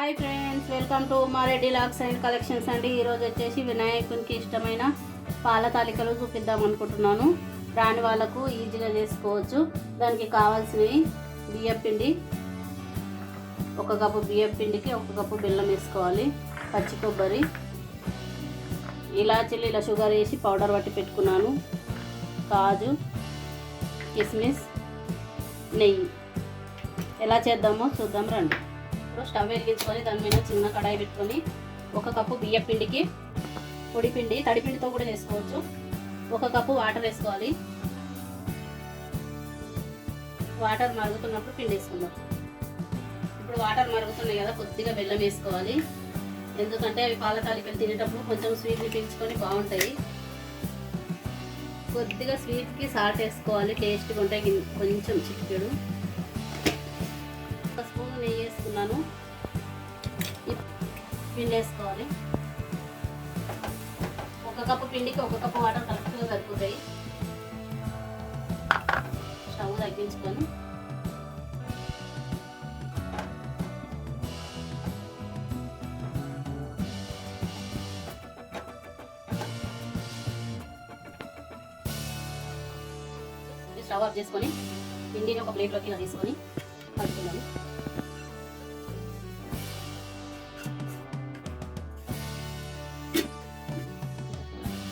Hi friends, welcome to Mareddy lakhs and collections అండి. ఈరోజు వచ్చేసి వినాయకునికి ఇష్టమైన పాల తాలికలు చూపిద్దాం అనుకుంటున్నాను. రాని వాళ్ళకు ఈజీగా చేసుకోవచ్చు. దానికి కావాల్సినవి బియ్యపిండి, 1 కప్పు బియ్యపిండికి 1 కప్పు బెల్లం వేసుకోవాలి. పచ్చి కొబ్బరి, ఇలాచీలు ఇలా షుగర్ వేసి పౌడర్ పట్టి పెట్టుకున్నాను. కాజు, కిస్మిస్, నెయ్యి. ఎలా చేద్దామో చూద్దాం రండి. ఇప్పుడు స్టవ్ వెలిగించుకొని దాని మీద చిన్న కడాయి పెట్టుకొని 1 కప్పు బియ్య పిండికి పొడిపిండి, తడిపిండితో కూడా చేసుకోవచ్చు, 1 కప్పు వాటర్ వేసుకోవాలి. వాటర్ మరుగుతున్నప్పుడు పిండి వేసుకుందాం. ఇప్పుడు వాటర్ మరుగుతున్నాయి కదా, కొద్దిగా బెల్లం వేసుకోవాలి. ఎందుకంటే అవి పాల తాలికలు తినేటప్పుడు కొంచెం స్వీట్ని పీల్చుకొని బాగుంటాయి. కొద్దిగా స్వీట్కి సాల్ట్ వేసుకోవాలి, టేస్ట్గా ఉంటాయి. కొంచెం చిటికెడు 1 స్పూన్ నెయ్యి వేసుకున్నాను. పిండి వేసుకోవాలి. 1 కప్పు పిండికి 1 కప్పు వాటర్ కరెక్ట్గా సరిపోతాయి. స్టవ్ తగ్గించుకొని స్టవ్ ఆఫ్ చేసుకొని పిండిని ఒక ప్లేట్లోకి ఇలా తీసుకొని కలుపుకుందాము.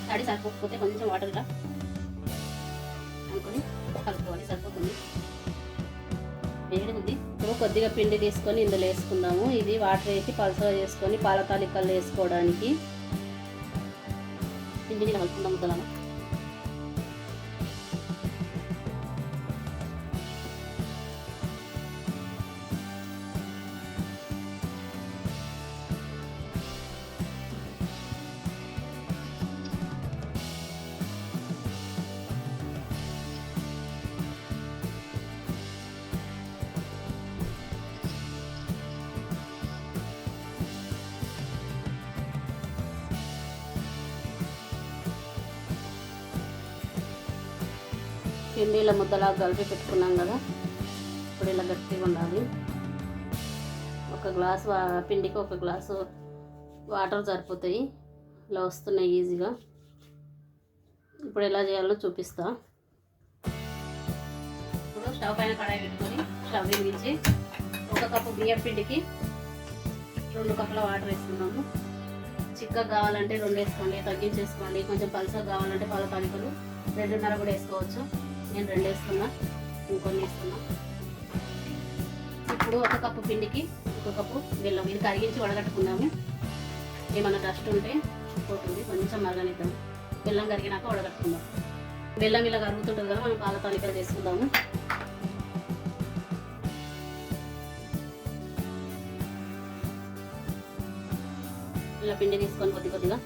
తడి సరిపోకపోతే కొంచెం వాటర్ ఇలా అనుకొని కలుపుకోవాలి, సరిపోతుంది. వేడి ఉంది. ఇప్పుడు కొద్దిగా పిండి తీసుకొని ఇందులో వేసుకుందాము. ఇది వాటర్ వేసి పలసగా చేసుకొని పాల తాలికలు వేసుకోవడానికి పిండిని కలుపుకుందాము. ముద్దలను పిండి ఇలా ముద్దలా కలిపి పెట్టుకున్నాం కదా, ఇప్పుడు ఇలా గట్టిగా ఉండాలి. 1 గ్లాస్ పిండికి 1 గ్లాసు వాటర్ సరిపోతాయి. ఇలా వస్తున్నాయి ఈజీగా. ఇప్పుడు ఎలా చేయాలో చూపిస్తా. ఇప్పుడు స్టవ్ పైన కడాయి పెట్టుకొని స్టవ్ వెలిగించి 1 కప్పు బియ్యం పిండికి 2 కప్పుల వాటర్ వేసుకున్నాము. చిక్కగా కావాలంటే 2 వేసుకోండి, తగ్గించేసుకోండి. కొంచెం పలుసగా కావాలంటే పాల తాలికలు 2.5 కూడా వేసుకోవచ్చు. నేను 2 వేస్తున్నా, ఇంకొన్ని వేస్తున్నా. ఇప్పుడు 1 కప్పు పిండికి 1 కప్పు బెల్లం. ఇది కరిగించి వడగట్టుకున్నాము. ఏమన్నా డస్ట్ ఉంటే పోతుంది, కొంచెం మరగనిద్దాం. బెల్లం కరిగినాక వడగట్టుకుందాం. బెల్లం ఇలా కరుగుతుంటుంది కదా, మనం పాల తాలికలు చేసుకుందాము. ఇలా పిండి తీసుకొని కొద్దిగా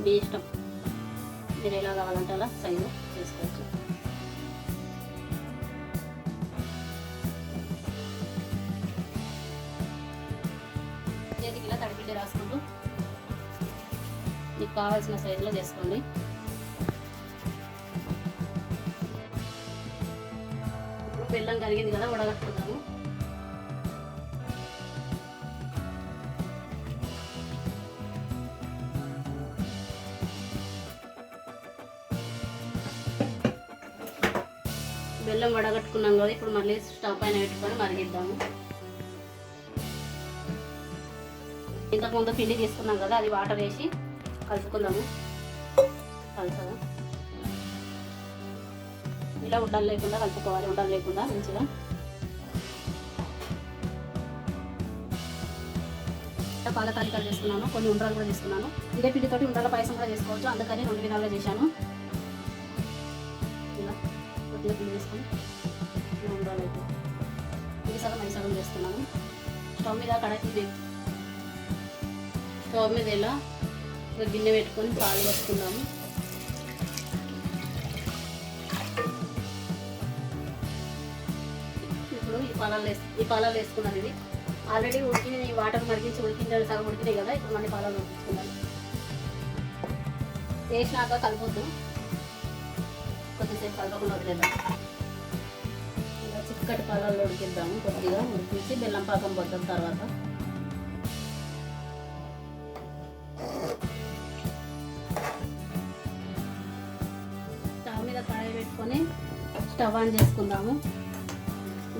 మీ ఇష్టం, మీరు ఎలా కావాలంటే అలా సైజు చేసుకోవచ్చు. చేతికి ఇలా తడిపిండి రాసుకుంటూ మీకు కావాల్సిన సైజులో చేసుకోండి. ఇప్పుడు బెల్లం కరిగింది కదా, వడగట్టుకుందాము. బెల్లం వడగట్టుకున్నాం కదా, ఇప్పుడు మళ్ళీ స్టవ్ పైన పెట్టుకొని మరిగిద్దాము. ఇంతకుముందు పిండి తీసుకున్నాం కదా, అది వాటర్ వేసి కలుపుకుందాము. కలుపుదా ఇలా ఉండలు లేకుండా కలుపుకోవాలి, ఉండలు లేకుండా మంచిగా. పాల తాలికలు చేసుకున్నాను, కొన్ని ఉండలు కూడా తీసుకున్నాను. ఇదే పిండితోటి ఉండల పాయసం కూడా చేసుకోవచ్చు, అందుకని 2 విధాలుగా చేశాను. ఇలా కొద్దిగా పిండి వేసుకొని ఉండాలైతే ఇది సగం అవి సగం చేస్తున్నాను. స్టవ్ మీద కడాయి, స్టవ్ మీద ఇలా గిన్నె పెట్టుకొని పాలు వేసుకుందాము. ఇప్పుడు ఈ పాలాలు వేసుకున్నాను. ఇది ఆల్రెడీ ఉడికిన వాటర్ మరిగించి ఉడికించాలి, సగం ఉడికినాయి కదా. ఇప్పుడు మళ్ళీ పాలలో ఉడికించుకున్నాను. వేసినాక కలుపుద్దు, కొద్దిగా కొద్దిసేపు కలపకుండా వదిలేద్దాం. ఇలా చిక్కటి పాలల్లో ఉడికిద్దాము. కొద్దిగా ఉడికించి బెల్లం పాకం పోద్దాం. తర్వాత స్టవ్ మీద కడాయి పెట్టుకొని స్టవ్ ఆన్ చేసుకుందాము.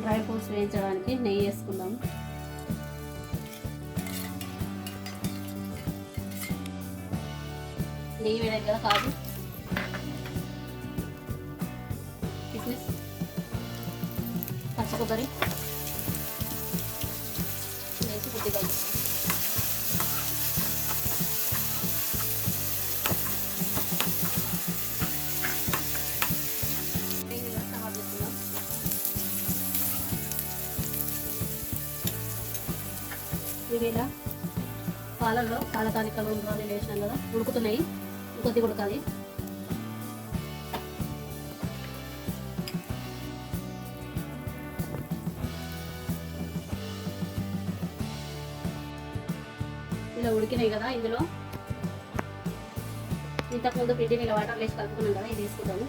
డ్రై ఫ్రూట్స్ వేయించడానికి నెయ్యి వేసుకుందాము. నెయ్యి వేయడానికి కదా కాదు, కిస్మిస్, పచ్చి కొబ్బరి వేసి కొద్దిగా ఇవి ఇలా పాలల్లో పాల తాలికలు ఉండాలి వేసినాం కదా, ఉడుకుతున్నాయి. కొద్దిగా ఉడకాలి. ఇలా ఉడికినాయి కదా, ఇందులో ఇంతకుముందు పిండిని ఇలా వాటర్ వేసి కలుపుకున్నాం కదా, ఇది తీసుకుంటాము.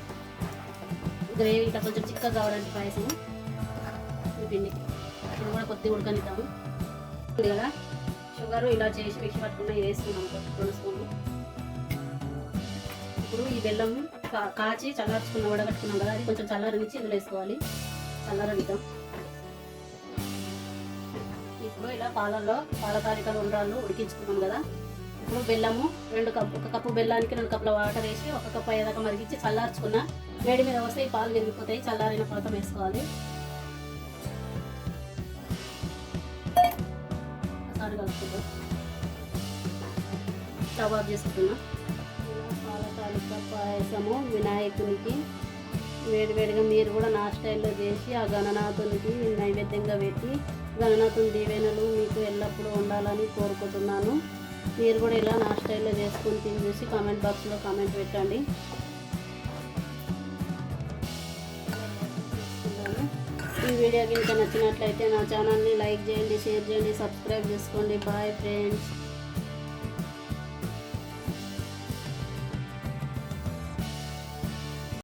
గ్రేవీ ఇంకా కొంచెం చిక్కగా కావడానికి పాయసము ఈ పిండి ఇది కూడా కొద్దిగా ఉడకనిద్దాము కదా. షుగర్ ఇలా చేసి మిక్స్ పట్టుకున్న వేసుకున్నాము 2 స్పూన్లు. ఇప్పుడు ఈ బెల్లం కాచి చల్లార్చుకున్న వడగట్టుకున్నాం కదా, అది కొంచెం చల్లారనిచ్చి ఇందులో వేసుకోవాలి. చల్లారనిద్దాం. ఇప్పుడు ఇలా పాలల్లో పాల తాలికలు ఉండ్రాళ్ళు ఉడికించుకున్నాం కదా. ఇప్పుడు బెల్లము 1 కప్పు బెల్లానికి 2 కప్పుల వాటర్ వేసి 1 కప్పు అయ్యేదాకా మరిగించి చల్లార్చుకున్న వేడి మీద వస్తే ఈ పాలు విరిగిపోతాయి. చల్లారిన పాలతో వేసుకోవాలి. ఒకసారి కలుపుకుందాం. స్టవ్ ఆఫ్ చేసుకుంటున్నా. పాల తాలిక పాయసము వినాయకునికి వేడివేడిగా మీరు కూడా నా స్టైల్లో చేసి ఆ గణనాథునికి నైవేద్యంగా పెట్టి గణనాథుని దీవెనలు మీకు ఎల్లప్పుడూ ఉండాలని కోరుకుంటున్నాను. మీరు కూడా ఇలా నా స్టైల్లో చేసుకుని తిని చూసి కామెంట్ బాక్స్లో కామెంట్ పెట్టండి. ఈ వీడియో కనుక నచ్చినట్లయితే నా ఛానల్ని లైక్ చేయండి, షేర్ చేయండి, సబ్స్క్రైబ్ చేసుకోండి. Bye friends.